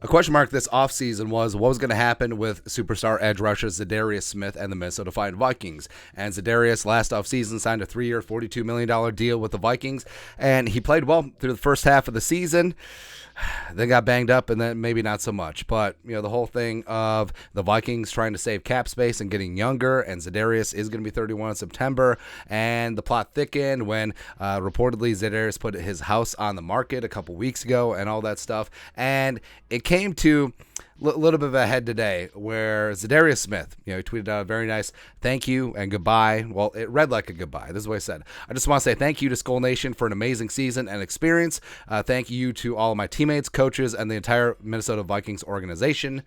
A question mark this offseason was what was going to happen with superstar edge rusher Za'Darius Smith and the Minnesota Vikings. And Za'Darius last offseason signed a 3-year, $42 million deal with the Vikings, and he played well through the first half of the season. Then got banged up, and then maybe not so much. But, the whole thing of the Vikings trying to save cap space and getting younger, and Za'Darius is going to be 31 in September, and the plot thickened when reportedly Za'Darius put his house on the market a couple weeks ago and all that stuff. And it came to a little bit of a head today where Za'Darius Smith, he tweeted out a very nice thank you and goodbye. Well, it read like a goodbye. This is what he said. I just want to say thank you to Skull Nation for an amazing season and experience. Thank you to all of my teammates, coaches, and the entire Minnesota Vikings organization. !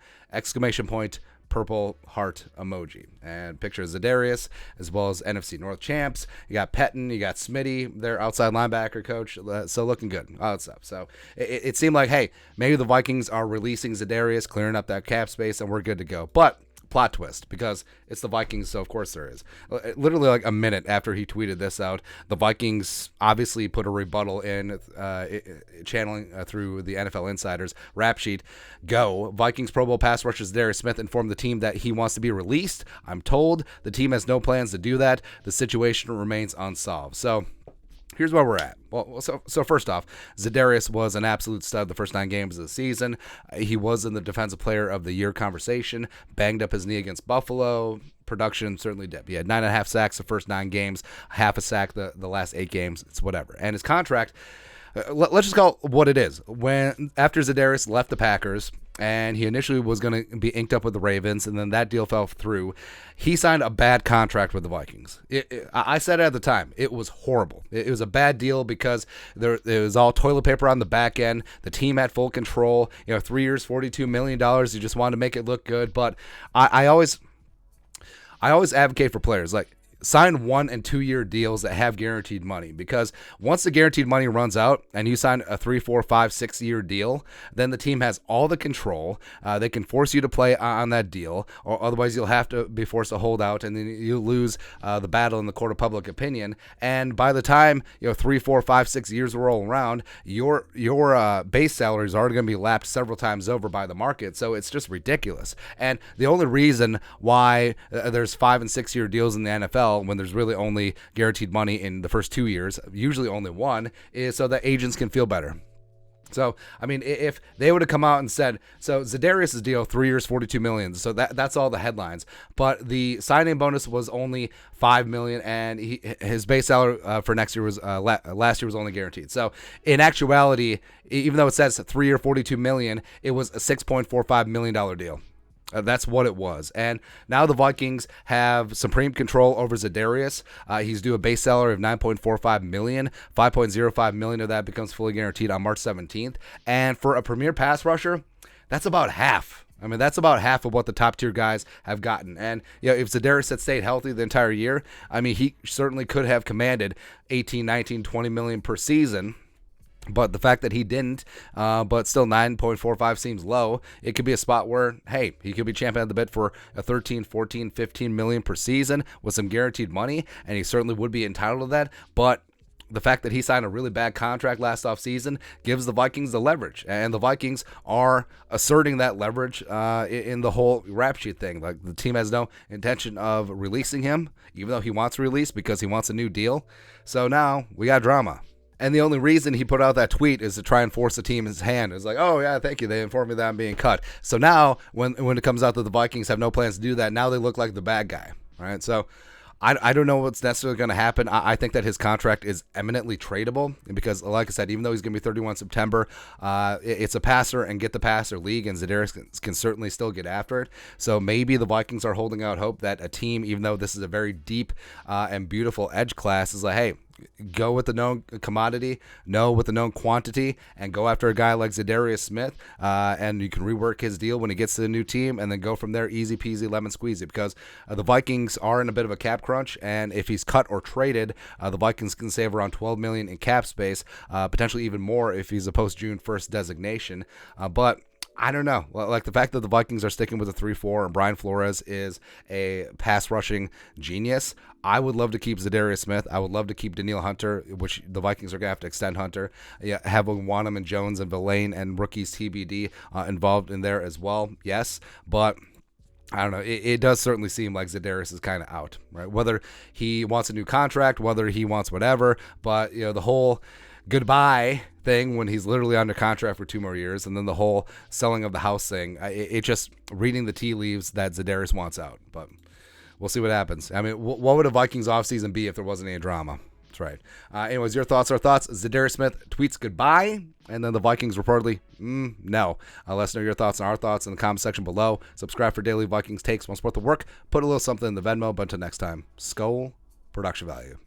Purple heart emoji. And picture of Za'Darius, as well as NFC North champs. You got Pettin, you got Smitty, their outside linebacker coach. So looking good. All that stuff. So it seemed like, hey, maybe the Vikings are releasing Za'Darius, clearing up that cap space, and we're good to go. But plot twist, because it's the Vikings, so of course there is. Literally like a minute after he tweeted this out, the Vikings obviously put a rebuttal in, channeling through the NFL Insider's rap sheet. Go. Vikings Pro Bowl pass rusher Za'Darius Smith informed the team that he wants to be released. I'm told the team has no plans to do that. The situation remains unsolved. So here's where we're at. Well, so first off, Za'Darius was an absolute stud the first 9 games of the season. He was in the Defensive Player of the Year conversation, banged up his knee against Buffalo. Production certainly dipped. He had 9.5 sacks the first 9 games, half a sack the last 8 games. It's whatever. And his contract, let's just call it what it is. After Za'Darius left the Packers, and he initially was going to be inked up with the Ravens, and then that deal fell through, he signed a bad contract with the Vikings. I said it at the time. It was horrible. It was a bad deal because it was all toilet paper on the back end. The team had full control. 3 years, $42 million. You just wanted to make it look good. But I always advocate for players. Like, sign 1 and 2 year deals that have guaranteed money, because once the guaranteed money runs out and you sign a 3, 4, 5, 6 year deal, then the team has all the control. They can force you to play on that deal, or otherwise you'll have to be forced to hold out, and then you lose the battle in the court of public opinion. And by the time 3, 4, 5, 6 years roll around, your base salary is already going to be lapped several times over by the market. So it's just ridiculous. And the only reason why there's 5 and 6 year deals in the NFL, when there's really only guaranteed money in the first 2 years, usually only 1, is so that agents can feel better. So, I mean, if they would have come out and said, so Za'Darius' deal, 3 years, $42 million, so that's all the headlines. But the signing bonus was only $5 million, and his base salary for next year was last year was only guaranteed. So, in actuality, even though it says 3 year, $42 million, it was a $6.45 million deal. That's what it was. And now the Vikings have supreme control over Za'Darius. He's due a base salary of $9.45 million. $5.05 million of that becomes fully guaranteed on March 17th. And for a premier pass rusher, that's about half. I mean, that's about half of what the top tier guys have gotten. And if Za'Darius had stayed healthy the entire year, I mean, he certainly could have commanded 18, 19, 20 million per season. But the fact that he didn't, but still 9.45 seems low. It could be a spot where, hey, he could be champion at the bit for a 13, 14, 15 million per season with some guaranteed money, and he certainly would be entitled to that. But the fact that he signed a really bad contract last offseason gives the Vikings the leverage, and the Vikings are asserting that leverage in the whole rap sheet thing. Like, the team has no intention of releasing him, even though he wants to release because he wants a new deal. So now we got drama. And the only reason he put out that tweet is to try and force the team his hand. It's like, oh, yeah, thank you. They informed me that I'm being cut. So now when it comes out that the Vikings have no plans to do that, now they look like the bad guy. All right, so I don't know what's necessarily going to happen. I think that his contract is eminently tradable because, like I said, even though he's going to be 31 September, it's a passer and get the passer league, and Za'Darius can certainly still get after it. So maybe the Vikings are holding out hope that a team, even though this is a very deep and beautiful edge class, is like, hey, go with the known commodity, know with the known quantity, and go after a guy like Za'Darius Smith, and you can rework his deal when he gets to the new team, and then go from there, easy peasy, lemon squeezy, because the Vikings are in a bit of a cap crunch, and if he's cut or traded, the Vikings can save around $12 million in cap space, potentially even more if he's a post-June 1st designation, but I don't know. Like the fact that the Vikings are sticking with the 3-4 and Brian Flores is a pass rushing genius. I would love to keep Za'Darius Smith. I would love to keep Danielle Hunter, which the Vikings are going to have to extend Hunter. Yeah, have Wanham and Jones and Villain and rookies TBD involved in there as well. Yes, but I don't know. It does certainly seem like Za'Darius is kind of out, right? Whether he wants a new contract, whether he wants whatever, but the whole goodbye thing when he's literally under contract for 2 more years, and then the whole selling of the house thing. It just reading the tea leaves that Za'Darius wants out, but we'll see what happens. I mean, what would a Vikings offseason be if there wasn't any drama? That's right. Anyways, your thoughts are thoughts. Za'Darius Smith tweets goodbye, and then the Vikings reportedly, no. Let us know your thoughts and our thoughts in the comment section below. Subscribe for daily Vikings takes. Want to support the work? Put a little something in the Venmo. But until next time, Skol, production value.